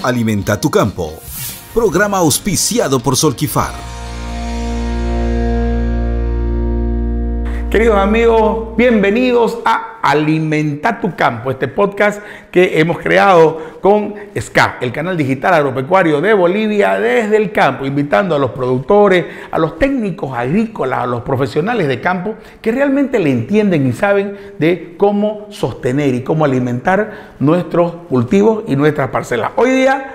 Alimenta tu campo. Programa auspiciado por Solquifar. Queridos amigos, bienvenidos a Alimenta tu campo, este podcast que hemos creado con SCA, el canal digital agropecuario de Bolivia desde el campo, invitando a los productores, a los técnicos agrícolas, a los profesionales de campo que realmente le entienden y saben de cómo sostener y cómo alimentar nuestros cultivos y nuestras parcelas. Hoy día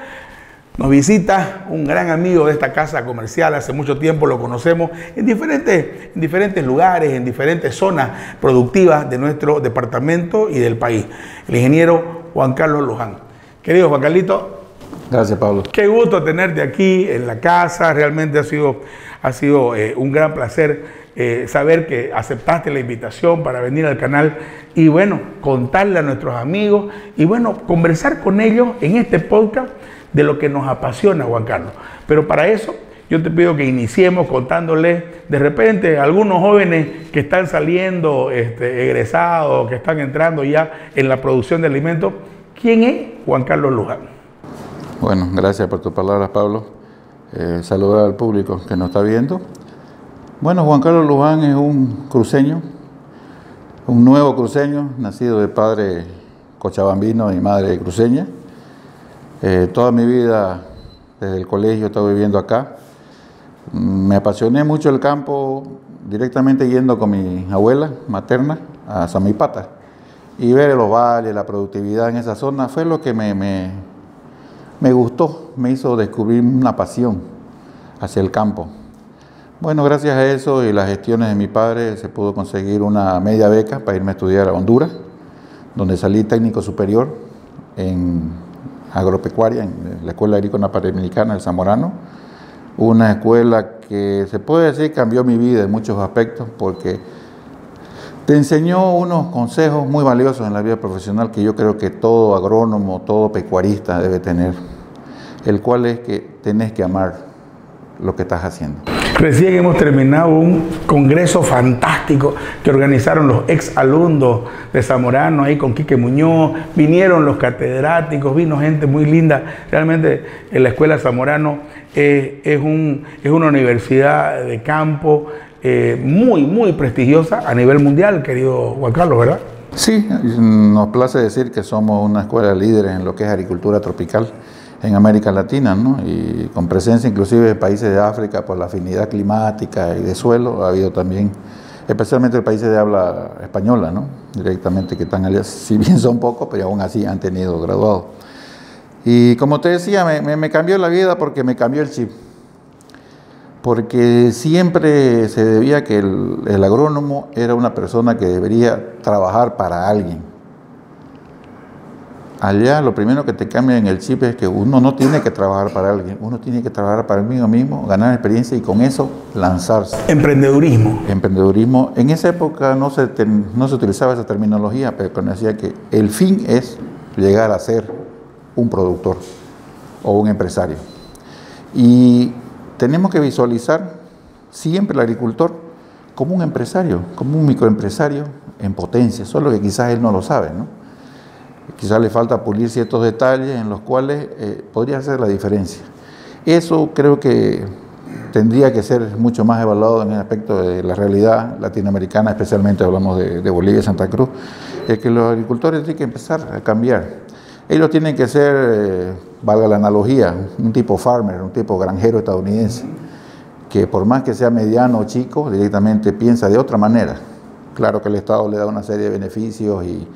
nos visita un gran amigo de esta casa comercial, hace mucho tiempo lo conocemos en diferentes lugares, en diferentes zonas productivas de nuestro departamento y del país, el ingeniero Juan Carlos Luján. Querido Juan Carlito. Gracias, Pablo. Qué gusto tenerte aquí en la casa, realmente ha sido un gran placer saber que aceptaste la invitación para venir al canal y bueno, contarle a nuestros amigos y bueno, conversar con ellos en este podcast de lo que nos apasiona, Juan Carlos. Pero para eso yo te pido que iniciemos contándole de repente a algunos jóvenes que están saliendo egresados, que están entrando ya en la producción de alimentos, ¿quién es Juan Carlos Luján? Bueno, gracias por tus palabras, Pablo. Saludar al público que nos está viendo. Bueno, Juan Carlos Luján es un cruceño, un nuevo cruceño, nacido de padre cochabambino y madre cruceña. Toda mi vida, desde el colegio, he estado viviendo acá. Me apasioné mucho el campo, directamente yendo con mi abuela materna a Samipata. Y ver los valles, la productividad en esa zona, fue lo que me gustó, me hizo descubrir una pasión hacia el campo. Bueno, gracias a eso y las gestiones de mi padre, se pudo conseguir una media beca para irme a estudiar a Honduras, donde salí técnico superior en agropecuaria en la Escuela Agrícola Panamericana del Zamorano, una escuela que se puede decir cambió mi vida en muchos aspectos porque te enseñó unos consejos muy valiosos en la vida profesional que yo creo que todo agrónomo, todo pecuarista debe tener, el cual es que tenés que amar lo que estás haciendo. Recién hemos terminado un congreso fantástico que organizaron los ex alumnos de Zamorano, ahí con Quique Muñoz, vinieron los catedráticos, vino gente muy linda. Realmente en la Escuela Zamorano es una universidad de campo muy prestigiosa a nivel mundial, querido Juan Carlos, ¿verdad? Sí, nos place decir que somos una escuela líder en lo que es agricultura tropical en América Latina, ¿no? Y con presencia inclusive de países de África por la afinidad climática y de suelo, ha habido también, especialmente de países de habla española, ¿no? Directamente que están allá, si bien son pocos, pero aún así han tenido graduados. Y como te decía, me cambió la vida porque me cambió el chip. Porque siempre se debía que el agrónomo era una persona que debería trabajar para alguien. Allá lo primero que te cambia en el chip es que uno no tiene que trabajar para alguien, uno tiene que trabajar para mí mismo, ganar experiencia y con eso lanzarse. Emprendedurismo. Emprendedurismo. En esa época no se utilizaba esa terminología, pero decía que el fin es llegar a ser un productor o un empresario. Y tenemos que visualizar siempre al agricultor como un empresario, como un microempresario en potencia, solo que quizás él no lo sabe, ¿no? Quizás le falta pulir ciertos detalles en los cuales podría hacer la diferencia. Eso creo que tendría que ser mucho más evaluado en el aspecto de la realidad latinoamericana, especialmente hablamos de Bolivia y Santa Cruz, es que los agricultores tienen que empezar a cambiar. Ellos tienen que ser, valga la analogía, un tipo farmer, un tipo granjero estadounidense, que por más que sea mediano o chico, directamente piensa de otra manera. Claro que el Estado le da una serie de beneficios y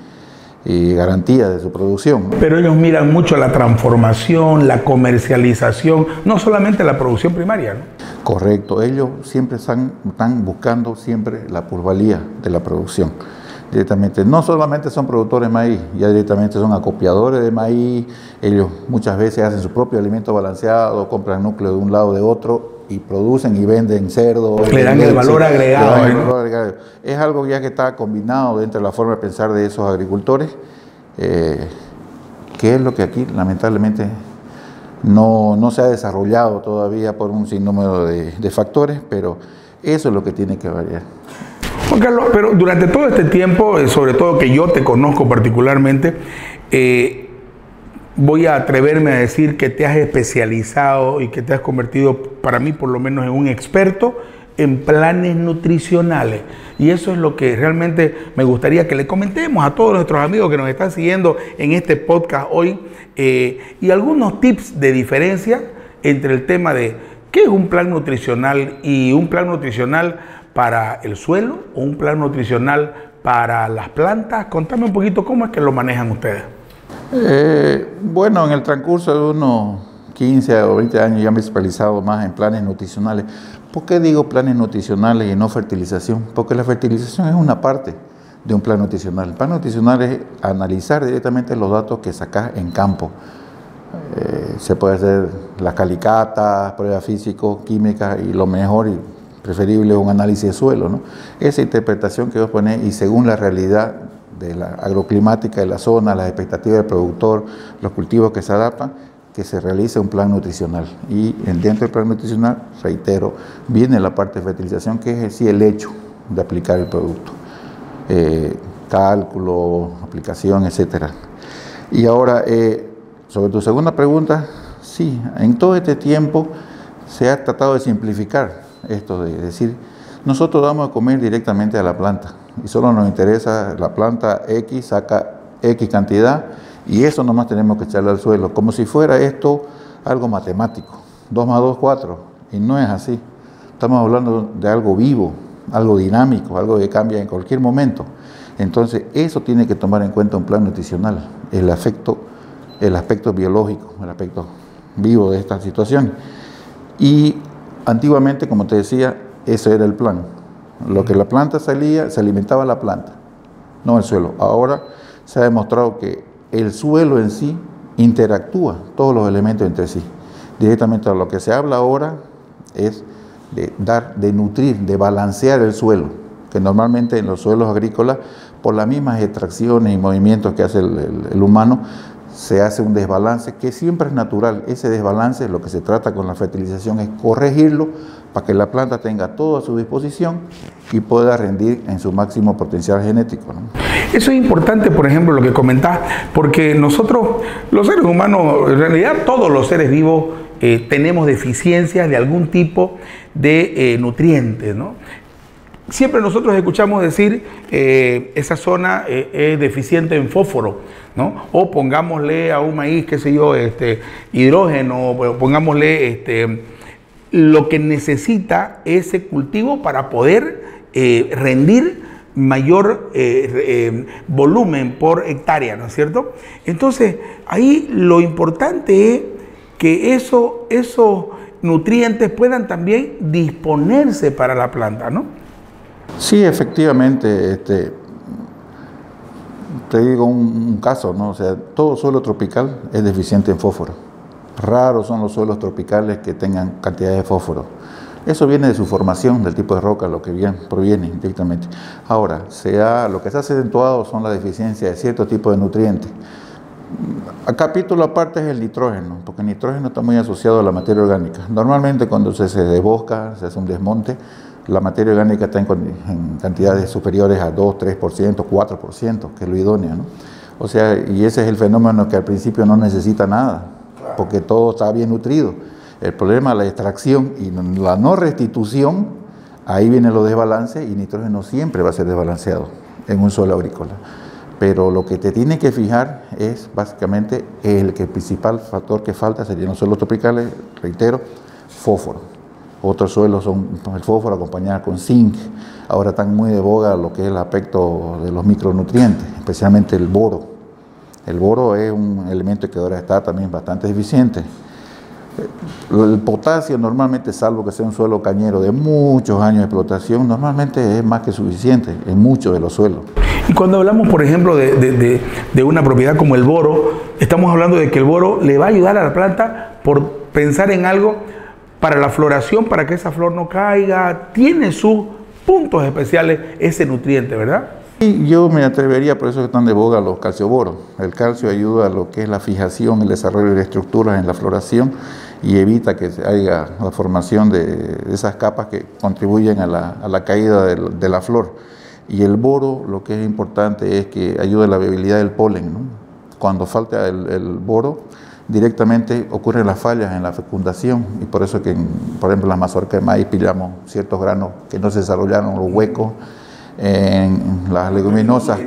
garantía de su producción, ¿no? Pero ellos miran mucho la transformación, la comercialización, no solamente la producción primaria, ¿no? Correcto, ellos siempre están buscando siempre la plusvalía de la producción. Directamente, no solamente son productores de maíz, ya directamente son acopiadores de maíz, ellos muchas veces hacen su propio alimento balanceado, compran núcleo de un lado de otro y producen y venden cerdo. Le dan el valor agregado. Es algo ya que está combinado dentro de la forma de pensar de esos agricultores, que es lo que aquí lamentablemente no se ha desarrollado todavía por un sinnúmero de factores, pero eso es lo que tiene que variar. Juan Carlos, pero durante todo este tiempo, sobre todo que yo te conozco particularmente, voy a atreverme a decir que te has especializado y que te has convertido, para mí por lo menos, en un experto en planes nutricionales. Y eso es lo que realmente me gustaría que le comentemos a todos nuestros amigos que nos están siguiendo en este podcast hoy, y algunos tips de diferencia entre el tema de qué es un plan nutricional y un plan nutricional para el suelo o un plan nutricional para las plantas. Contame un poquito cómo es que lo manejan ustedes. Bueno, en el transcurso de unos 15 o 20 años ya me he especializado más en planes nutricionales. ¿Por qué digo planes nutricionales y no fertilización? Porque la fertilización es una parte de un plan nutricional. El plan nutricional es analizar directamente los datos que sacas en campo. Se puede hacer las calicatas, pruebas físico-químicas y lo mejor y preferible es un análisis de suelo, ¿no? Esa interpretación que vos ponés y según la realidad de la agroclimática de la zona, las expectativas del productor, los cultivos que se adaptan, que se realice un plan nutricional. Y dentro del plan nutricional, reitero, viene la parte de fertilización, que es sí el hecho de aplicar el producto. Cálculo, aplicación, etcétera. Y ahora, sobre tu segunda pregunta, sí, en todo este tiempo se ha tratado de simplificar esto de decir, nosotros damos a comer directamente a la planta y solo nos interesa la planta X, saca X cantidad y eso nomás tenemos que echarle al suelo, como si fuera esto algo matemático, 2 más 2, 4, y no es así. Estamos hablando de algo vivo, algo dinámico, algo que cambia en cualquier momento. Entonces, eso tiene que tomar en cuenta un plan nutricional, el aspecto biológico, el aspecto vivo de esta situación. Y antiguamente, como te decía, ese era el plan. Lo que la planta salía, se alimentaba la planta, no el suelo. Ahora se ha demostrado que el suelo en sí interactúa todos los elementos entre sí. Directamente a lo que se habla ahora es de nutrir, de balancear el suelo, que normalmente en los suelos agrícolas, por las mismas extracciones y movimientos que hace el humano, se hace un desbalance que siempre es natural. Ese desbalance, lo que se trata con la fertilización es corregirlo para que la planta tenga todo a su disposición y pueda rendir en su máximo potencial genético, ¿no? Eso es importante, por ejemplo, lo que comentás, porque nosotros, los seres humanos, en realidad todos los seres vivos tenemos deficiencias de algún tipo de nutrientes, ¿no? Siempre nosotros escuchamos decir esa zona es deficiente en fósforo, ¿no? O pongámosle a un maíz, qué sé yo, hidrógeno, o pongámosle lo que necesita ese cultivo para poder rendir mayor volumen por hectárea, ¿no es cierto? Entonces, ahí lo importante es que esos nutrientes puedan también disponerse para la planta, ¿no? Sí, efectivamente, te digo un caso, ¿no? O sea, todo suelo tropical es deficiente en fósforo. Raros son los suelos tropicales que tengan cantidad de fósforo. Eso viene de su formación, del tipo de roca, lo que proviene directamente. Ahora, lo que se ha acentuado son la deficiencia de cierto tipo de nutrientes. A capítulo aparte es el nitrógeno, porque el nitrógeno está muy asociado a la materia orgánica. Normalmente cuando se desbosca, se hace un desmonte, la materia orgánica está en cantidades superiores a 2, 3%, 4%, que es lo idóneo, ¿no? O sea, y ese es el fenómeno que al principio no necesita nada, porque todo está bien nutrido. El problema es la extracción y la no restitución, ahí vienen los desbalances y el nitrógeno siempre va a ser desbalanceado en un suelo agrícola. Pero lo que te tiene que fijar es básicamente el principal factor que falta serían los suelos tropicales, reitero, fósforo. Otros suelos son el fósforo acompañado con zinc. Ahora están muy de boga lo que es el aspecto de los micronutrientes, especialmente el boro. El boro es un elemento que ahora está también bastante deficiente. El potasio normalmente, salvo que sea un suelo cañero de muchos años de explotación, normalmente es más que suficiente en muchos de los suelos. Y cuando hablamos, por ejemplo, de una propiedad como el boro, estamos hablando de que el boro le va a ayudar a la planta por pensar en algo para la floración, para que esa flor no caiga. Tiene sus puntos especiales ese nutriente, ¿verdad? Y yo me atrevería, por eso que están de boga los calcioboros. El calcio ayuda a lo que es la fijación, el desarrollo de estructuras en la floración y evita que haya la formación de esas capas que contribuyen a la caída de la flor. Y el boro, lo que es importante es que ayuda a la viabilidad del polen, ¿no? cuando falta el boro, directamente ocurren las fallas en la fecundación, y por eso que, por ejemplo, en las mazorcas de maíz pillamos ciertos granos que no se desarrollaron, los huecos. En las leguminosas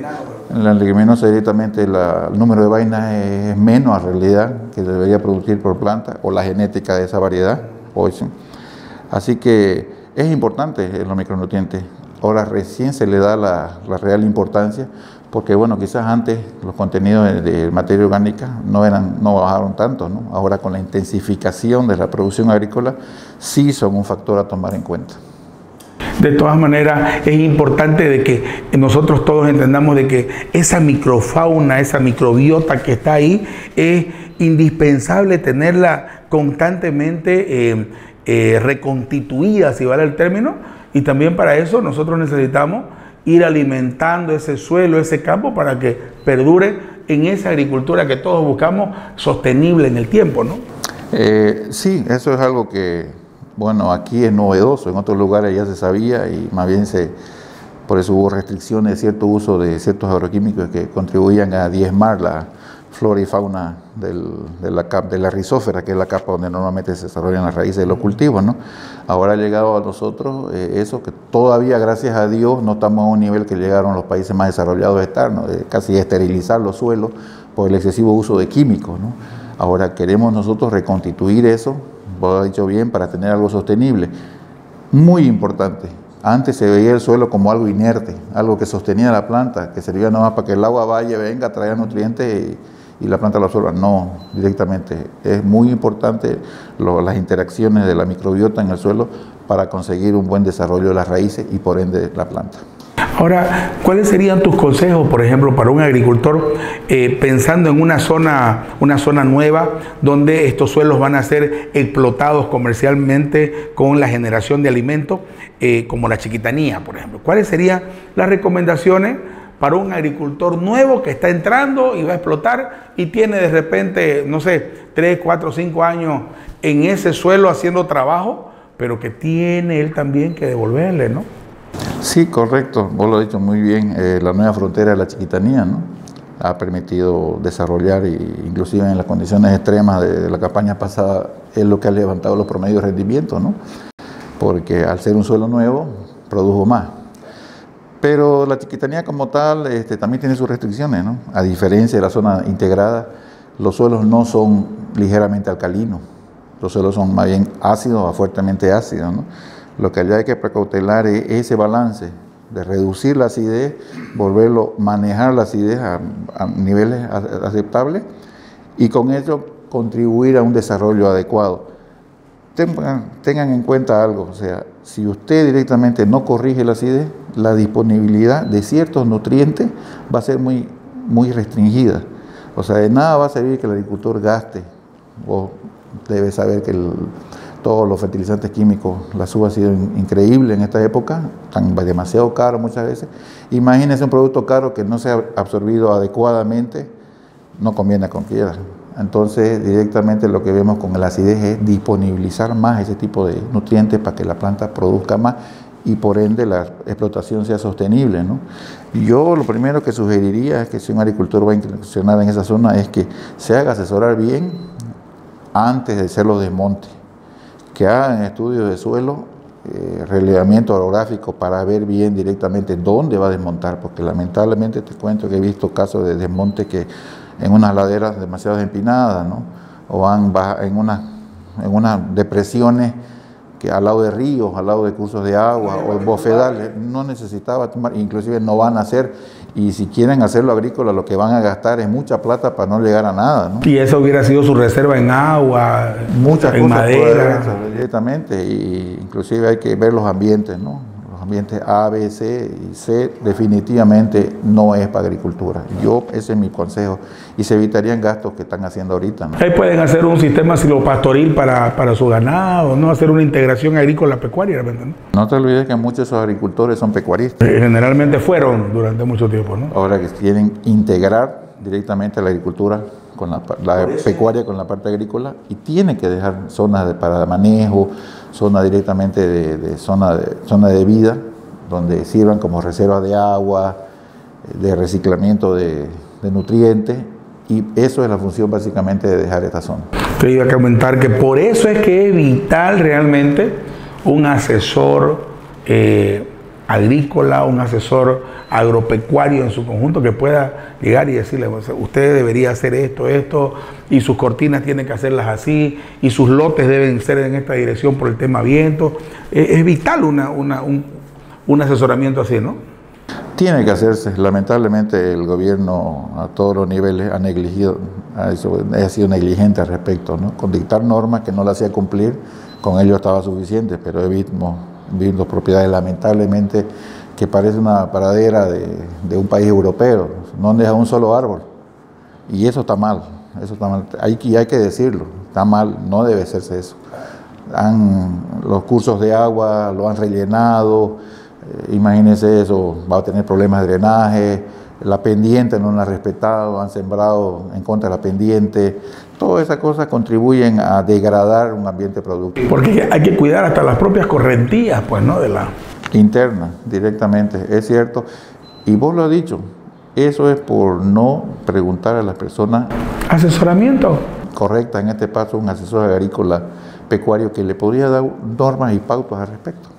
directamente el número de vainas es menos en realidad que debería producir por planta, o la genética de esa variedad. Así que es importante los micronutrientes. Ahora recién se le da la real importancia, porque bueno, quizás antes los contenidos de materia orgánica no bajaron tanto, ¿no? Ahora con la intensificación de la producción agrícola sí son un factor a tomar en cuenta. De todas maneras, es importante de que nosotros todos entendamos de que esa microfauna, esa microbiota que está ahí, es indispensable tenerla constantemente reconstituida, si vale el término, y también para eso nosotros necesitamos ir alimentando ese suelo, ese campo, para que perdure en esa agricultura que todos buscamos, sostenible en el tiempo, ¿no? Sí, eso es algo que, bueno, aquí es novedoso, en otros lugares ya se sabía, y más bien por eso hubo restricciones de cierto uso de ciertos agroquímicos que contribuían a diezmar la flora y fauna de la rizósfera, que es la capa donde normalmente se desarrollan las raíces de los cultivos, ¿no? Ahora ha llegado a nosotros eso, que todavía, gracias a Dios, no estamos a un nivel que llegaron los países más desarrollados de estar, ¿no? De casi esterilizar los suelos por el excesivo uso de químicos, ¿no? Ahora queremos nosotros reconstituir eso, vos lo has dicho bien, para tener algo sostenible. Muy importante. Antes se veía el suelo como algo inerte, algo que sostenía la planta, que servía nomás para que el agua vaya, venga, traiga nutrientes y la planta lo absorba. No, directamente. Es muy importante las interacciones de la microbiota en el suelo para conseguir un buen desarrollo de las raíces y por ende la planta. Ahora, ¿cuáles serían tus consejos, por ejemplo, para un agricultor pensando en una zona nueva donde estos suelos van a ser explotados comercialmente con la generación de alimentos, como la chiquitanía, por ejemplo? ¿Cuáles serían las recomendaciones para un agricultor nuevo que está entrando y va a explotar y tiene de repente, no sé, 3, 4, 5 años en ese suelo haciendo trabajo, pero que tiene él también que devolverle, ¿no? Sí, correcto, vos lo has dicho muy bien. La nueva frontera de la chiquitanía, ¿no?, ha permitido desarrollar, inclusive en las condiciones extremas de la campaña pasada, es lo que ha levantado los promedios de rendimiento, ¿no?, porque al ser un suelo nuevo, produjo más. Pero la chiquitanía como tal también tiene sus restricciones, ¿no? A diferencia de la zona integrada, los suelos no son ligeramente alcalinos, los suelos son más bien ácidos o fuertemente ácidos, ¿no? Lo que allá hay que precautelar es ese balance de reducir la acidez, manejar la acidez a niveles aceptables y con ello contribuir a un desarrollo adecuado. Tengan en cuenta algo, o sea, si usted directamente no corrige la acidez, la disponibilidad de ciertos nutrientes va a ser muy, muy restringida. O sea, de nada va a servir que el agricultor gaste. Vos debes saber que todos los fertilizantes químicos, la suba ha sido increíble en esta época, están demasiado caros muchas veces. Imagínense un producto caro que no sea absorbido adecuadamente, no conviene a cualquiera. Entonces, directamente lo que vemos con la acidez es disponibilizar más ese tipo de nutrientes para que la planta produzca más y por ende la explotación sea sostenible, ¿no? Yo lo primero que sugeriría es que si un agricultor va a incursionar en esa zona es que se haga asesorar bien antes de hacer los desmontes, que hagan estudios de suelo, relevamiento orográfico para ver bien directamente dónde va a desmontar, porque lamentablemente te cuento que he visto casos de desmonte que en unas laderas demasiado empinadas, ¿no?, o en unas depresiones que al lado de ríos, al lado de cursos de agua o en bofedales, no necesitaba tomar, inclusive no van a hacer, y si quieren hacerlo agrícola, lo que van a gastar es mucha plata para no llegar a nada, ¿no? Y eso hubiera sido su reserva en agua, muchas en cosas madera. Directamente, y inclusive hay que ver los ambientes, ¿no? Los ambientes A, B, C y C definitivamente no es para agricultura. Ese es mi consejo, y se evitarían gastos que están haciendo ahorita, ¿no? Ahí pueden hacer un sistema silvopastoril para su ganado, ¿no? Hacer una integración agrícola-pecuaria, ¿no? No te olvides que muchos de esos agricultores son pecuaristas. Generalmente fueron durante mucho tiempo, ¿no? Ahora que quieren integrar directamente la agricultura con la pecuaria con la parte agrícola, y tiene que dejar zonas para manejo, zona directamente zona de vida, donde sirvan como reservas de agua, de reciclamiento de nutrientes, Y eso es la función básicamente de dejar esta zona. Te iba a comentar que por eso es que es vital realmente un asesor agrícola, un asesor agropecuario en su conjunto que pueda llegar y decirle, usted debería hacer esto, y sus cortinas tienen que hacerlas así, y sus lotes deben ser en esta dirección por el tema viento. Es vital un asesoramiento así, ¿no? Tiene que hacerse. Lamentablemente el gobierno a todos los niveles ha sido negligente al respecto, ¿no? Con dictar normas que no la hacía cumplir, con ello estaba suficiente, pero he visto propiedades lamentablemente que parece una pradera de un país europeo, no deja un solo árbol, y eso está mal, hay que decirlo, está mal, no debe hacerse eso. Los cursos de agua lo han rellenado, imagínense eso, va a tener problemas de drenaje, la pendiente no la han respetado, han sembrado en contra de la pendiente. Todas esas cosas contribuyen a degradar un ambiente productivo. Porque hay que cuidar hasta las propias correntías, pues, ¿no? De la interna, directamente, es cierto. Y vos lo has dicho, eso es por no preguntar a las personas. ¿Asesoramiento? Correcta, en este paso, un asesor agrícola pecuario que le podría dar normas y pautas al respecto.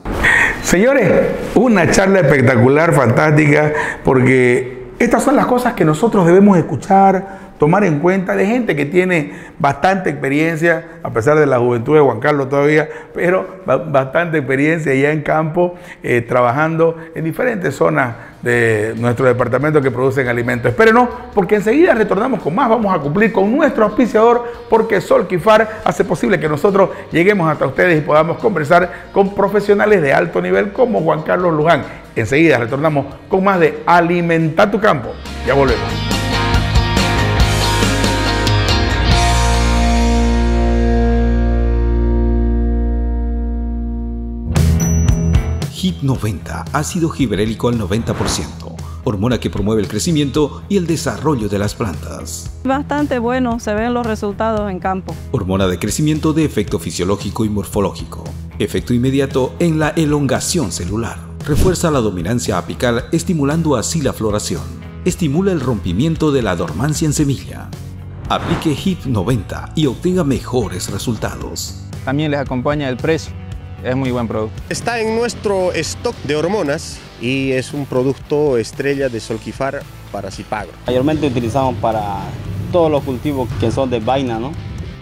Señores, una charla espectacular, fantástica, porque estas son las cosas que nosotros debemos escuchar, tomar en cuenta, de gente que tiene bastante experiencia, a pesar de la juventud de Juan Carlos todavía, pero bastante experiencia ya en campo, trabajando en diferentes zonas de nuestro departamento que producen alimentos. Espérenos, porque enseguida retornamos con más. Vamos a cumplir con nuestro auspiciador, porque Solquifar hace posible que nosotros lleguemos hasta ustedes y podamos conversar con profesionales de alto nivel como Juan Carlos Luján. Enseguida retornamos con más de Alimenta tu Campo. Ya volvemos. HIT 90, ácido gibberélico al 90%, hormona que promueve el crecimiento y el desarrollo de las plantas. Bastante bueno, se ven los resultados en campo. Hormona de crecimiento de efecto fisiológico y morfológico. Efecto inmediato en la elongación celular. Refuerza la dominancia apical, estimulando así la floración. Estimula el rompimiento de la dormancia en semilla. Aplique HIT 90 y obtenga mejores resultados. También les acompaña el precio. Es muy buen producto. Está en nuestro stock de hormonas y es un producto estrella de Solquifar para Zipagro. Mayormente utilizamos para todos los cultivos que son de vaina, ¿no?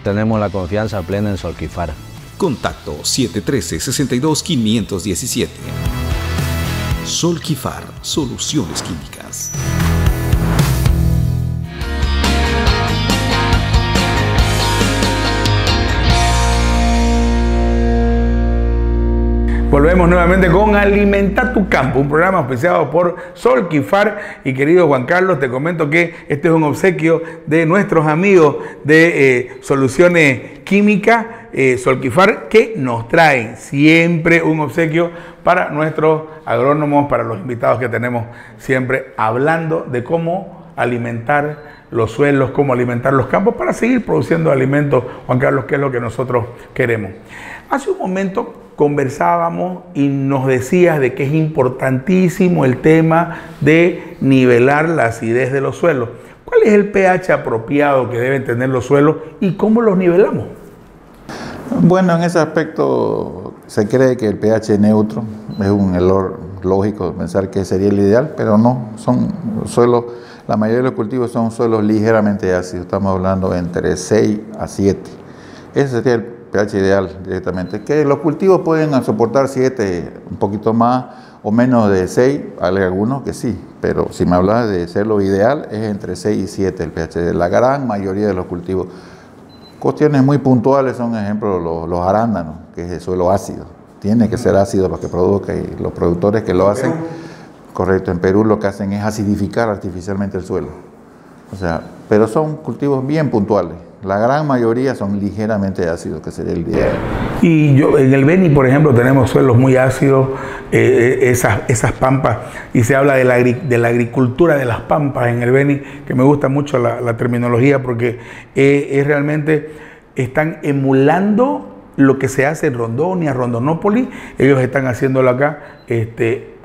Tenemos la confianza plena en Solquifar. Contacto 713-62-517. Solquifar, soluciones químicas. Volvemos nuevamente con Alimenta tu Campo, un programa auspiciado por Solquifar. Y querido Juan Carlos, te comento que este es un obsequio de nuestros amigos de Soluciones Químicas, Solquifar, que nos traen siempre un obsequio para nuestros agrónomos, para los invitados que tenemos siempre, hablando de cómo alimentar los suelos, cómo alimentar los campos para seguir produciendo alimentos, Juan Carlos, que es lo que nosotros queremos. Hace un momento conversábamos y nos decías de que es importantísimo el tema de nivelar la acidez de los suelos. ¿Cuál es el pH apropiado que deben tener los suelos y cómo los nivelamos? Bueno, en ese aspecto se cree que el pH neutro es un error lógico pensar que sería el ideal, pero no, son suelos, la mayoría de los cultivos son suelos ligeramente ácidos, estamos hablando entre 6 a 7. Ese sería el pH ideal directamente, que los cultivos pueden soportar 7, un poquito más o menos de 6, hay algunos que sí, pero si me hablas de ser lo ideal es entre 6 y 7 el pH de la gran mayoría de los cultivos. Cuestiones muy puntuales son, por ejemplo, los arándanos, que es de suelo ácido, tiene que ser ácido para que produzca, y los productores que lo hacen, correcto, en Perú lo que hacen es acidificar artificialmente el suelo, o sea, pero son cultivos bien puntuales. La gran mayoría son ligeramente ácidos, que sería el ideal. Y yo, en el Beni, por ejemplo, tenemos suelos muy ácidos, esas pampas, y se habla de la agricultura de las pampas en el Beni, que me gusta mucho la terminología, porque es realmente, están emulando lo que se hace en Rondonia, Rondonópolis. Ellos están haciéndolo acá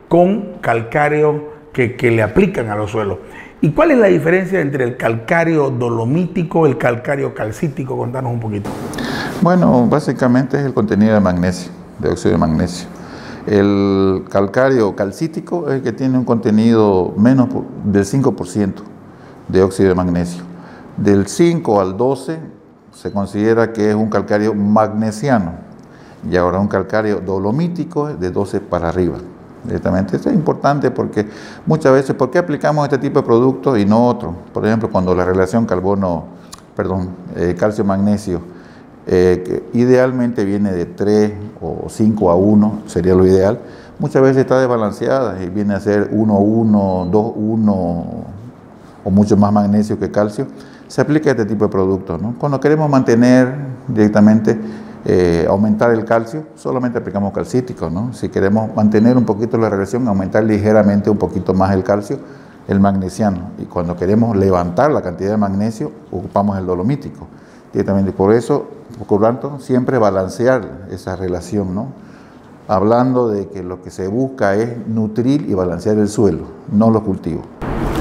con calcáreo que le aplican a los suelos. ¿Y cuál es la diferencia entre el calcáreo dolomítico y el calcáreo calcítico? Contanos un poquito. Bueno, básicamente es el contenido de magnesio, de óxido de magnesio. El calcáreo calcítico es el que tiene un contenido menos del 5% de óxido de magnesio. Del 5 al 12 se considera que es un calcáreo magnesiano, y ahora un calcáreo dolomítico es de 12 para arriba. Directamente. Esto es importante porque muchas veces, ¿por qué aplicamos este tipo de productos y no otro? Por ejemplo, cuando la relación calcio-magnesio, que idealmente viene de 3 o 5 a 1, sería lo ideal, muchas veces está desbalanceada y viene a ser 1-1, 2-1 o mucho más magnesio que calcio. Se aplica este tipo de productos, ¿no? Cuando queremos mantener directamente, aumentar el calcio, solamente aplicamos calcítico, ¿no? Si queremos mantener un poquito la relación, aumentar ligeramente un poquito más el calcio, el magnesiano. Y cuando queremos levantar la cantidad de magnesio, ocupamos el dolomítico. Directamente. Por eso, por lo tanto, siempre balancear esa relación, ¿no? Hablando de que lo que se busca es nutrir y balancear el suelo, no los cultivos.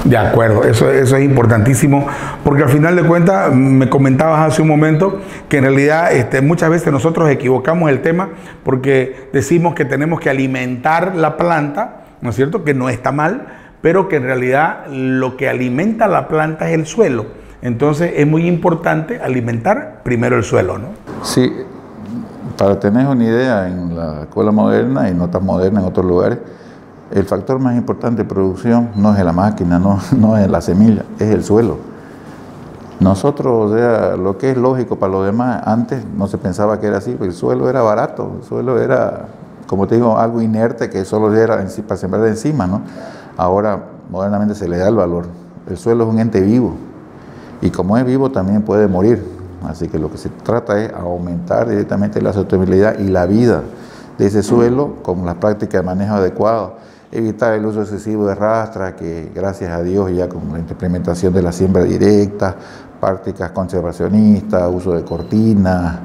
De acuerdo, eso es importantísimo, porque al final de cuentas, me comentabas hace un momento que en realidad muchas veces nosotros equivocamos el tema porque decimos que tenemos que alimentar la planta, ¿no es cierto? Que no está mal, pero que en realidad lo que alimenta la planta es el suelo. Entonces es muy importante alimentar primero el suelo, ¿no? Sí, para tener una idea, en la escuela moderna y no tan moderna en otros lugares, el factor más importante de producción no es la máquina, no es la semilla, es el suelo. Nosotros, o sea, lo que es lógico para los demás, antes no se pensaba que era así, porque el suelo era barato, el suelo era, como te digo, algo inerte que solo era para sembrar encima, ¿no? Ahora, modernamente se le da el valor. El suelo es un ente vivo, y como es vivo también puede morir. Así que lo que se trata es aumentar directamente la sostenibilidad y la vida de ese suelo con las prácticas de manejo adecuado. Evitar el uso excesivo de rastra, que gracias a Dios ya con la implementación de la siembra directa, prácticas conservacionistas, uso de cortinas.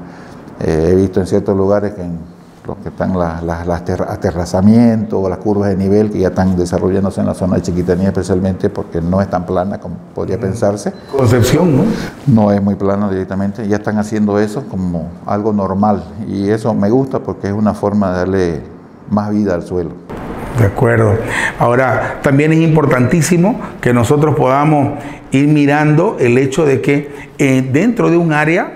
He visto en ciertos lugares que en los que están las aterrazamientos o las curvas de nivel que ya están desarrollándose en la zona de Chiquitanía, especialmente porque no es tan plana como podría pensarse. Concepción, ¿no? No es muy plano directamente, ya están haciendo eso como algo normal, y eso me gusta porque es una forma de darle más vida al suelo. De acuerdo. Ahora, también es importantísimo que nosotros podamos ir mirando el hecho de que dentro de un área,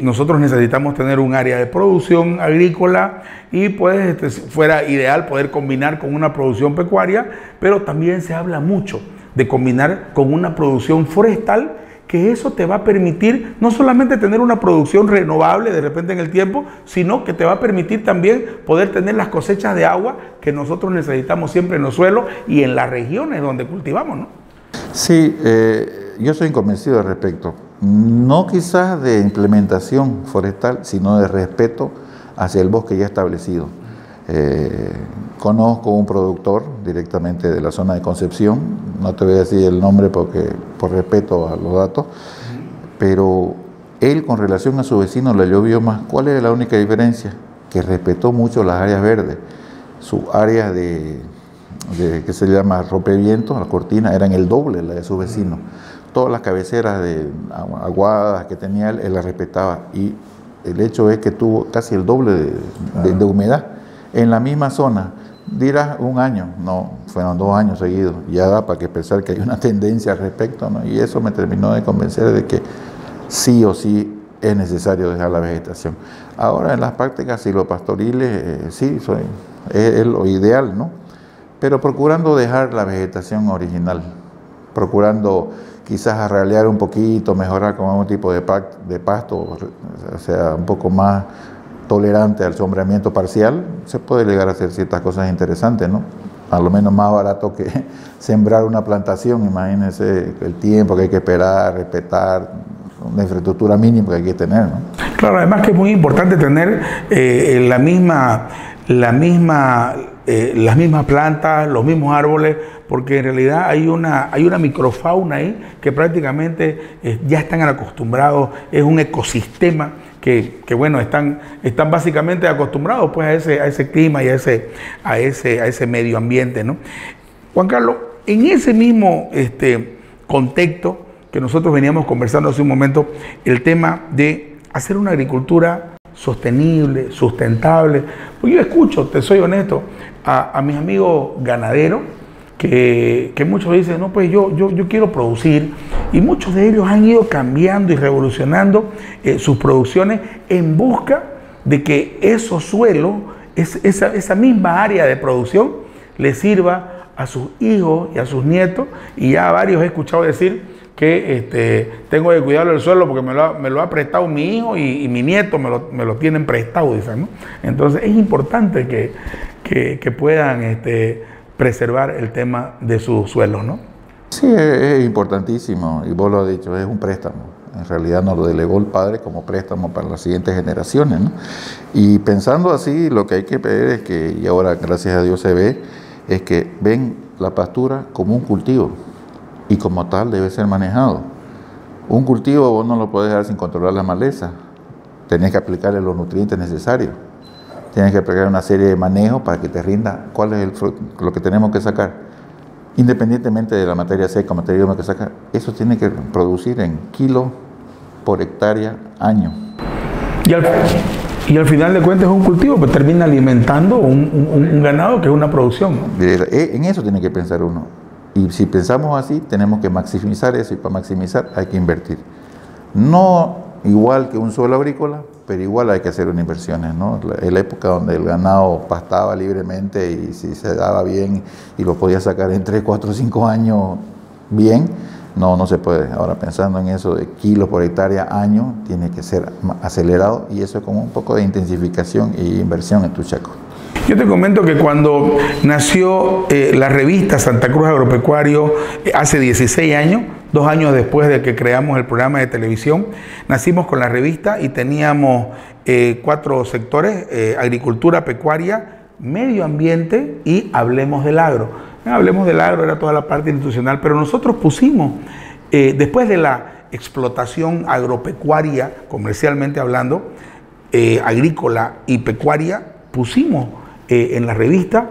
nosotros necesitamos tener un área de producción agrícola y pues fuera ideal poder combinar con una producción pecuaria, pero también se habla mucho de combinar con una producción forestal, que eso te va a permitir no solamente tener una producción renovable de repente en el tiempo, sino que te va a permitir también poder tener las cosechas de agua que nosotros necesitamos siempre en los suelos y en las regiones donde cultivamos, ¿no? Sí, yo soy convencido al respecto. No quizás de implementación forestal, sino de respeto hacia el bosque ya establecido. Conozco un productor directamente de la zona de Concepción, no te voy a decir el nombre porque por respeto a los datos, pero él con relación a su vecino le llovió más. ¿Cuál es la única diferencia? Que respetó mucho las áreas verdes. Sus áreas de que se llama rompeviento, las cortinas, eran el doble la de sus vecinos. Todas las cabeceras de aguadas que tenía él las respetaba, y el hecho es que tuvo casi el doble de humedad en la misma zona. Dirás un año, no, fueron 2 años seguidos. Ya da para que pensar que hay una tendencia al respecto, ¿no? Y eso me terminó de convencer de que sí o sí es necesario dejar la vegetación. Ahora en las prácticas silvopastoriles, sí, es lo ideal, ¿no? Pero procurando dejar la vegetación original, procurando quizás arralear un poquito, mejorar con algún tipo de pasto, o sea, un poco más tolerante al sombreamiento parcial, se puede llegar a hacer ciertas cosas interesantes, ¿no? A lo menos más barato que sembrar una plantación. Imagínense el tiempo que hay que esperar, respetar, una infraestructura mínima que hay que tener, ¿no? Claro, además que es muy importante tener las mismas plantas, los mismos árboles, porque en realidad hay una microfauna ahí que prácticamente ya están acostumbrados, es un ecosistema que bueno, están básicamente acostumbrados pues a ese clima y a ese medio ambiente, ¿no? Juan Carlos, en ese mismo contexto que nosotros veníamos conversando hace un momento, el tema de hacer una agricultura sostenible, sustentable. Pues yo escucho, te soy honesto, a mis amigos ganaderos que muchos dicen, no, pues yo quiero producir, y muchos de ellos han ido cambiando y revolucionando sus producciones en busca de que esos suelos, esa misma área de producción, les sirva a sus hijos y a sus nietos, y ya varios he escuchado decir que tengo que cuidar el suelo porque me lo ha prestado mi hijo y mi nieto me lo tienen prestado, dicen, ¿no? Entonces es importante que puedan preservar el tema de sus suelos, ¿no? Sí, es importantísimo, y vos lo has dicho, es un préstamo. En realidad nos lo delegó el padre como préstamo para las siguientes generaciones, ¿no? Y pensando así, lo que hay que ver es que, y ahora gracias a Dios se ve, es que ven la pastura como un cultivo, y como tal debe ser manejado. Un cultivo vos no lo podés dejar sin controlar la maleza, tenés que aplicarle los nutrientes necesarios, tienes que aplicar una serie de manejos para que te rinda cuál es lo que tenemos que sacar. Independientemente de la materia seca o materia húmeda que saca, eso tiene que producir en kilos por hectárea año. Y al final de cuentas es un cultivo que termina alimentando un ganado que es una producción, ¿no? En eso tiene que pensar uno. Y si pensamos así, tenemos que maximizar eso, y para maximizar hay que invertir. No igual que un suelo agrícola, pero igual hay que hacer unas inversiones, ¿no? En la época donde el ganado pastaba libremente y si se daba bien y lo podía sacar en 3, 4, 5 años bien, no se puede. Ahora pensando en eso de kilos por hectárea año, tiene que ser acelerado, y eso es como un poco de intensificación e inversión en tu chaco. Yo te comento que cuando nació la revista Santa Cruz Agropecuario hace 16 años, 2 años después de que creamos el programa de televisión, nacimos con la revista y teníamos 4 sectores: agricultura, pecuaria, medio ambiente y Hablemos del Agro. Hablemos del Agro era toda la parte institucional, pero nosotros pusimos, después de la explotación agropecuaria, comercialmente hablando, agrícola y pecuaria, pusimos en la revista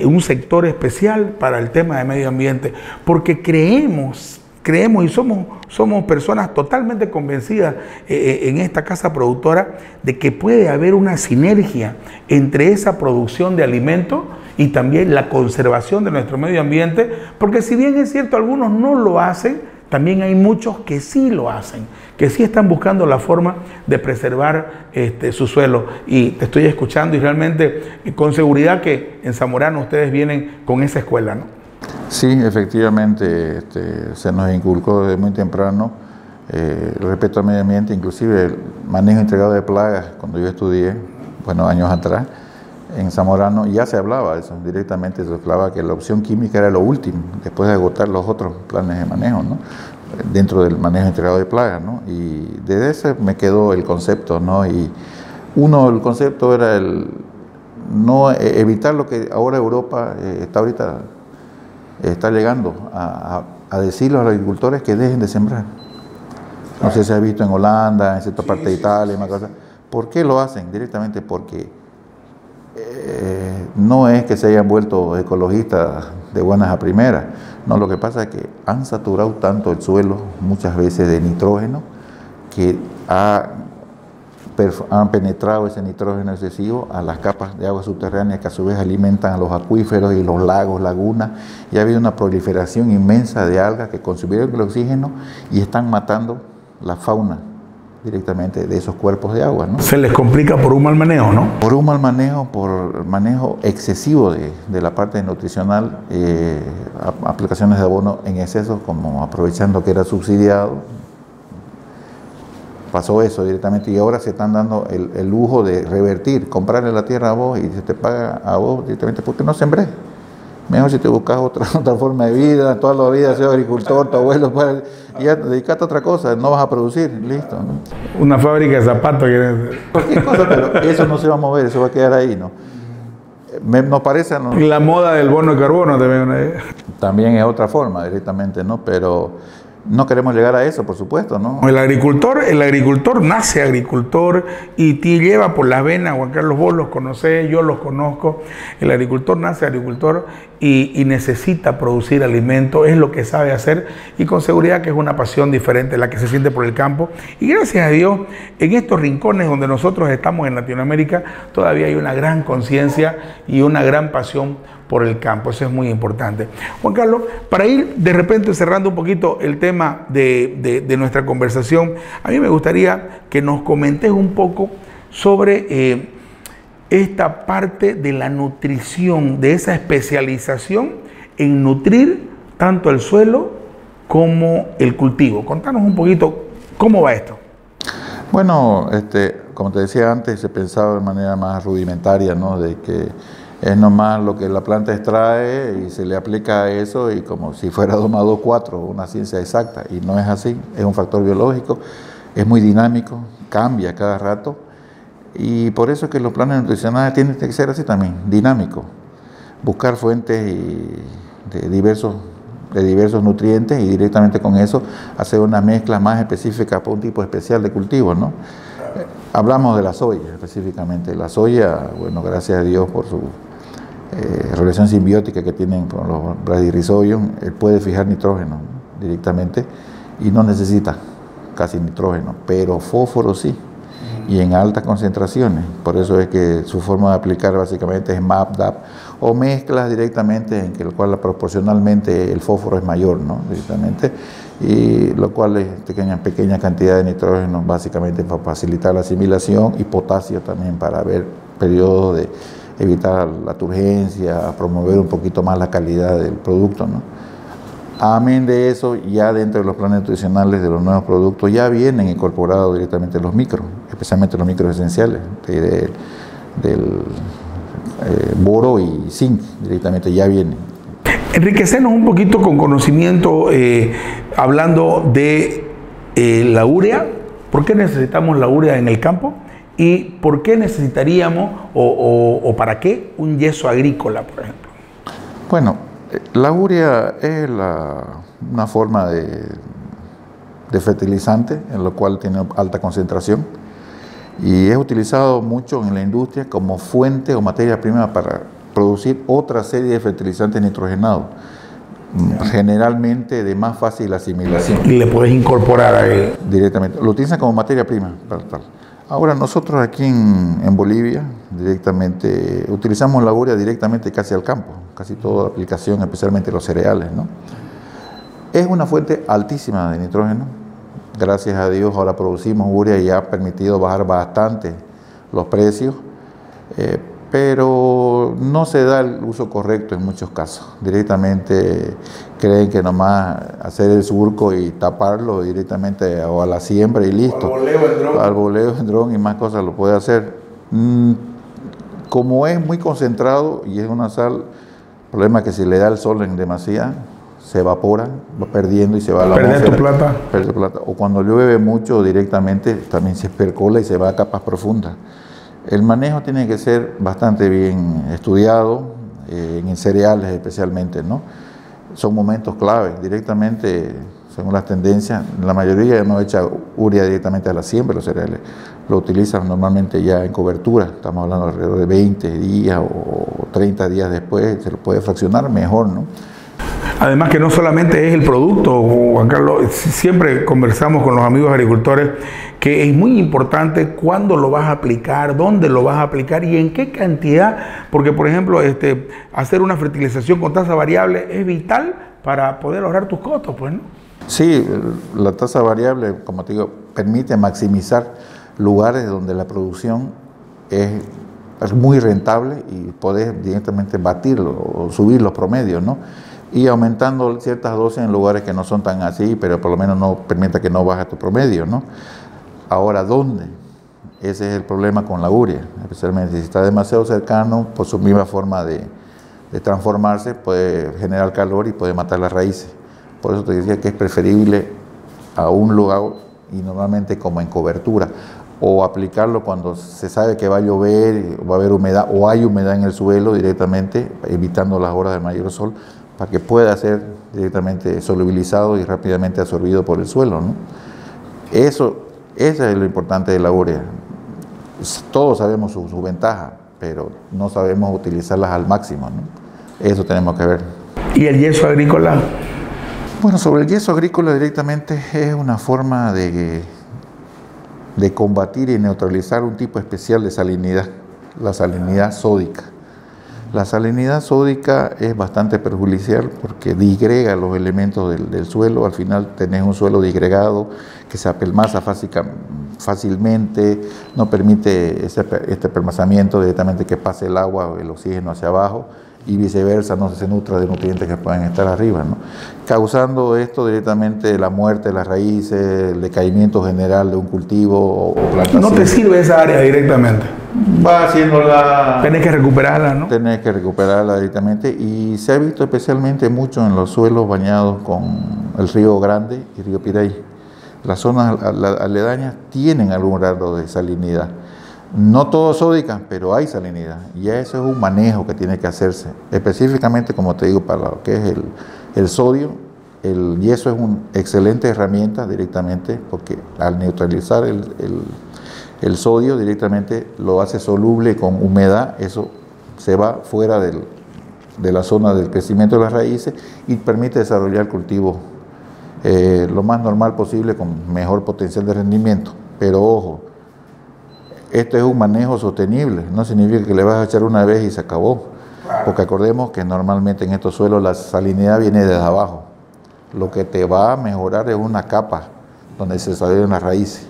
un sector especial para el tema de medio ambiente, porque creemos y somos personas totalmente convencidas en esta casa productora de que puede haber una sinergia entre esa producción de alimentos y también la conservación de nuestro medio ambiente, porque si bien es cierto algunos no lo hacen, también hay muchos que sí lo hacen, que sí están buscando la forma de preservar su suelo. Y te estoy escuchando y realmente con seguridad que en Zamorano ustedes vienen con esa escuela, ¿no? Sí, efectivamente, se nos inculcó desde muy temprano el respeto al medio ambiente, inclusive el manejo integrado de plagas. Cuando yo estudié, años atrás, en Zamorano ya se hablaba de eso, directamente se hablaba que la opción química era lo último, después de agotar los otros planes de manejo, ¿no? Dentro del manejo integrado de plagas, ¿no? Y desde ese me quedó el concepto, ¿no? Y el concepto era evitar lo que ahora Europa está llegando a decirle a los agricultores que dejen de sembrar. No sé si has visto en Holanda, en cierta parte de Italia, más cosas. ¿Por qué lo hacen? Directamente porque no es que se hayan vuelto ecologistas de buenas a primeras. No, lo que pasa es que han saturado tanto el suelo muchas veces de nitrógeno que han penetrado ese nitrógeno excesivo a las capas de agua subterráneas, que a su vez alimentan a los acuíferos y los lagos, lagunas, y ha habido una proliferación inmensa de algas que consumieron el oxígeno y están matando la fauna directamente de esos cuerpos de agua, ¿no? Se les complica por un mal manejo, ¿no? Por un mal manejo, por manejo excesivo de la parte nutricional, aplicaciones de abono en exceso, como aprovechando que era subsidiado. Pasó eso directamente, y ahora se están dando el lujo de revertir, comprarle la tierra a vos y se te paga a vos directamente porque no sembré. Mejor si te buscas otra forma de vida, toda la vida has sido agricultor, tu abuelo, pues, ya dedicate a otra cosa, no vas a producir, listo, ¿no? Una fábrica de zapatos. Cualquier cosa, pero eso no se va a mover, eso va a quedar ahí, ¿no? Nos parece... ¿no? La moda del bono de carbono también. También es otra forma directamente, ¿no? Pero No queremos llegar a eso, por supuesto, ¿no? El agricultor nace agricultor y te lleva por las venas. Juan Carlos, vos los conocés, yo los conozco. El agricultor nace agricultor y necesita producir alimento, es lo que sabe hacer, y con seguridad que es una pasión diferente la que se siente por el campo. Y gracias a Dios, en estos rincones donde nosotros estamos en Latinoamérica, todavía hay una gran conciencia y una gran pasión por el campo. Eso es muy importante. Juan Carlos, para ir de repente cerrando un poquito el tema de nuestra conversación, a mí me gustaría que nos comentes un poco sobre esta parte de la nutrición, de esa especialización en nutrir tanto el suelo como el cultivo. Contanos un poquito cómo va esto. Bueno, como te decía antes, se pensaba de manera más rudimentaria, ¿no? De que es nomás lo que la planta extrae y se le aplica a eso, y como si fuera 2 más 2, 4, una ciencia exacta, y no es así. Es un factor biológico, es muy dinámico, cambia cada rato, y por eso es que los planes nutricionales tienen que ser así también, dinámicos, buscar fuentes de diversos nutrientes y directamente con eso hacer una mezcla más específica para un tipo especial de cultivo, ¿no? Hablamos de la soya específicamente. La soya, bueno, gracias a Dios por su relación simbiótica que tienen con los bradyrhizobios, él puede fijar nitrógeno directamente y no necesita casi nitrógeno, pero fósforo sí, y en altas concentraciones. Por eso es que su forma de aplicar básicamente es MAP, DAP, o mezclas directamente en el cual proporcionalmente el fósforo es mayor, ¿no? Directamente, y lo cual es pequeña cantidad de nitrógeno básicamente para facilitar la asimilación, y potasio también para ver periodos de evitar la turgencia, promover un poquito más la calidad del producto, ¿no? Amén de eso, ya dentro de los planes nutricionales de los nuevos productos ya vienen incorporados directamente los micros, especialmente los micros esenciales del boro y zinc, directamente ya vienen. Enriquecernos un poquito con conocimiento, hablando de la urea. ¿Por qué necesitamos la urea en el campo? ¿Y por qué necesitaríamos o para qué un yeso agrícola, por ejemplo? Bueno, la urea es una forma de fertilizante, en lo cual tiene alta concentración, y es utilizado mucho en la industria como fuente o materia prima para producir otra serie de fertilizantes nitrogenados, generalmente de más fácil asimilación. Y le puedes incorporar ahí directamente. Lo utilizan como materia prima para tal. Ahora nosotros aquí en Bolivia directamente utilizamos la urea directamente casi al campo, casi toda la aplicación, especialmente los cereales, ¿no? Es una fuente altísima de nitrógeno. Gracias a Dios ahora producimos urea y ha permitido bajar bastante los precios, pero no se da el uso correcto en muchos casos. Directamente creen que nomás hacer el surco y taparlo directamente o a la siembra y listo. Al voleo en dron y más cosas lo puede hacer. Como es muy concentrado y es una sal, el problema es que si le da el sol en demasía, se evapora, va perdiendo y se va a la atmósfera. Pierde plata. O cuando llueve mucho directamente también se percola y se va a capas profundas. El manejo tiene que ser bastante bien estudiado, en cereales especialmente, ¿no? Son momentos claves. Directamente, según las tendencias, la mayoría no echa urea directamente a la siembra de los cereales. Lo utilizan normalmente ya en cobertura. Estamos hablando alrededor de 20 días o 30 días después. Se lo puede fraccionar mejor, ¿no? Además que no solamente es el producto, Juan Carlos, siempre conversamos con los amigos agricultores que es muy importante cuándo lo vas a aplicar, dónde lo vas a aplicar y en qué cantidad, porque por ejemplo hacer una fertilización con tasa variable es vital para poder ahorrar tus costos, pues, ¿no? Sí, la tasa variable, como te digo, permite maximizar lugares donde la producción es muy rentable y poder directamente batirlo o subir los promedios, ¿no? Y aumentando ciertas dosis en lugares que no son tan así, pero por lo menos no permita que no baje tu promedio, ¿no? Ahora, ¿dónde? Ese es el problema con la urea, especialmente si está demasiado cercano, por su misma forma de transformarse, puede generar calor y puede matar las raíces. Por eso te decía que es preferible a un lugar, y normalmente como en cobertura, o aplicarlo cuando se sabe que va a llover, va a haber humedad, o hay humedad en el suelo directamente, evitando las horas de mayor sol, para que pueda ser directamente solubilizado y rápidamente absorbido por el suelo, ¿no? Eso es lo importante de la urea. Todos sabemos su ventaja, pero no sabemos utilizarlas al máximo, ¿no? Eso tenemos que ver. ¿Y el yeso agrícola? Bueno, sobre el yeso agrícola directamente es una forma de combatir y neutralizar un tipo especial de salinidad, la salinidad sódica. La salinidad sódica es bastante perjudicial porque disgrega los elementos del suelo. Al final tenés un suelo disgregado que se apelmaza fácilmente, no permite este apelmazamiento directamente que pase el agua o el oxígeno hacia abajo y viceversa, no se nutra de nutrientes que pueden estar arriba, ¿no? Causando esto directamente la muerte de las raíces, el decaimiento general de un cultivo o plantación. No te sirve esa área directamente. Va haciéndola. Tenés que recuperarla, ¿no? Tenés que recuperarla directamente y se ha visto especialmente mucho en los suelos bañados con el río Grande y río Piraí. Las zonas aledañas tienen algún grado de salinidad. No todo sódica, pero hay salinidad. Y eso es un manejo que tiene que hacerse. Específicamente, como te digo, para lo que es el sodio, el yeso es una excelente herramienta directamente porque al neutralizar el sodio directamente lo hace soluble con humedad, eso se va fuera de la zona del crecimiento de las raíces y permite desarrollar cultivos lo más normal posible con mejor potencial de rendimiento. Pero ojo, esto es un manejo sostenible, no significa que le vas a echar una vez y se acabó, porque acordemos que normalmente en estos suelos la salinidad viene desde abajo. Lo que te va a mejorar es una capa donde se desarrollan las raíces,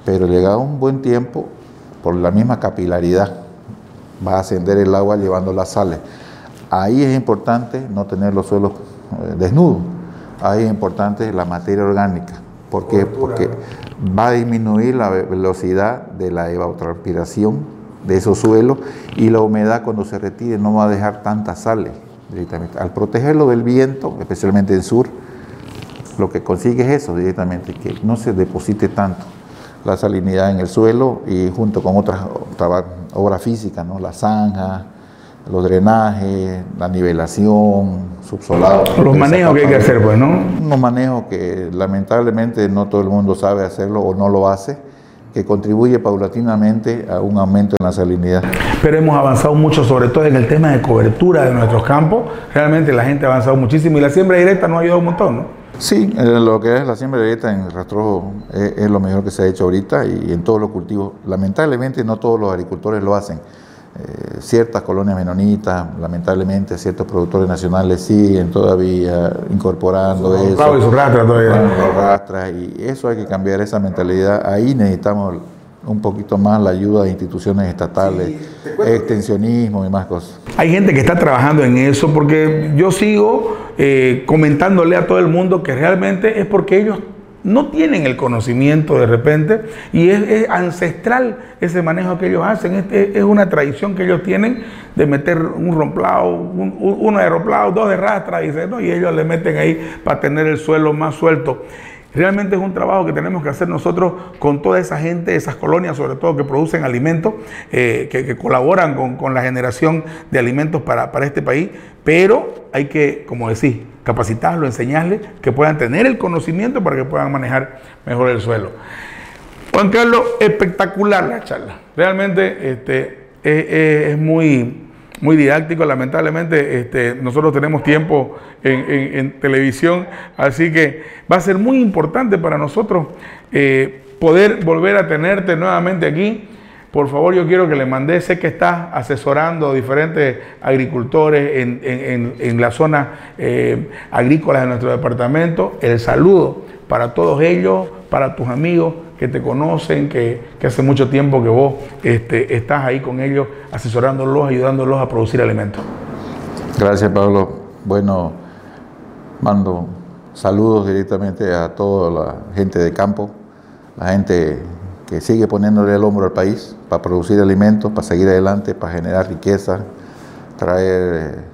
pero llegado un buen tiempo, por la misma capilaridad, va a ascender el agua llevando las sales. Ahí es importante no tener los suelos desnudos, ahí es importante la materia orgánica. ¿Por qué? Porque va a disminuir la velocidad de la evapotranspiración de esos suelos y la humedad cuando se retire no va a dejar tantas sales directamente. Al protegerlo del viento, especialmente en sur, lo que consigue es eso directamente, que no se deposite tanto la salinidad en el suelo y junto con otras obras físicas, ¿no? La zanja, los drenajes, la nivelación, subsolado. Los manejos que hay que hacer, pues, ¿no? Unos manejos que lamentablemente no todo el mundo sabe hacerlo o no lo hace, que contribuye paulatinamente a un aumento en la salinidad. Pero hemos avanzado mucho, sobre todo en el tema de cobertura de nuestros campos. Realmente la gente ha avanzado muchísimo y la siembra directa nos ha ayudado un montón, ¿no? Sí, lo que es la siembra directa en rastrojo es lo mejor que se ha hecho ahorita y en todos los cultivos. Lamentablemente no todos los agricultores lo hacen. Ciertas colonias menonitas, lamentablemente ciertos productores nacionales siguen todavía incorporando eso. Claro, y su rastra todavía. Lo rastra, y eso hay que cambiar esa mentalidad. Ahí necesitamos un poquito más la ayuda de instituciones estatales, extensionismo y más cosas. Hay gente que está trabajando en eso porque yo sigo comentándole a todo el mundo que realmente es porque ellos no tienen el conocimiento de repente y es ancestral ese manejo que ellos hacen. Es una tradición que ellos tienen de meter un romplado, uno de romplado, dos de rastra y ellos le meten ahí para tener el suelo más suelto. Realmente es un trabajo que tenemos que hacer nosotros con toda esa gente, esas colonias sobre todo que producen alimentos, que colaboran con la generación de alimentos para este país, pero hay que, como decís, capacitarlo, enseñarles que puedan tener el conocimiento para que puedan manejar mejor el suelo. Juan Carlos, espectacular la charla. Realmente es muy didáctico. Lamentablemente nosotros tenemos tiempo en televisión, así que va a ser muy importante para nosotros poder volver a tenerte nuevamente aquí. Por favor, yo quiero que le mandes, sé que estás asesorando a diferentes agricultores en la zona agrícola de nuestro departamento. El saludo para todos ellos, para tus amigos que te conocen, que hace mucho tiempo que vos estás ahí con ellos, asesorándolos, ayudándolos a producir alimentos. Gracias, Pablo. Bueno, mando saludos directamente a toda la gente de campo, la gente que sigue poniéndole el hombro al país para producir alimentos, para seguir adelante, para generar riqueza, traer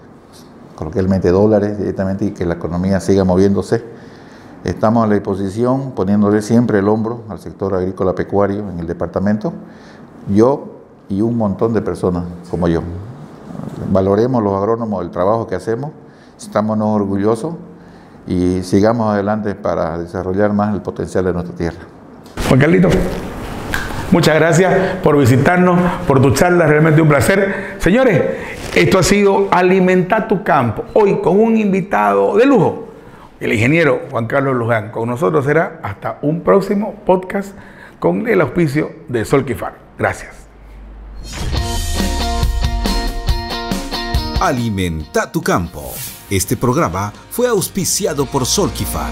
coloquialmente dólares directamente y que la economía siga moviéndose. Estamos a la disposición, poniéndole siempre el hombro al sector agrícola pecuario en el departamento, yo y un montón de personas como yo. Valoremos los agrónomos el trabajo que hacemos Estámonos orgullosos y sigamos adelante para desarrollar más el potencial de nuestra tierra. Juan Carlito, muchas gracias por visitarnos, por tu charla, realmente un placer. Señores, esto ha sido Alimenta tu Campo, hoy con un invitado de lujo, el ingeniero Juan Carlos Luján. Con nosotros será hasta un próximo podcast con el auspicio de Solquifar. Gracias. Alimenta tu campo. Este programa fue auspiciado por Solquifar.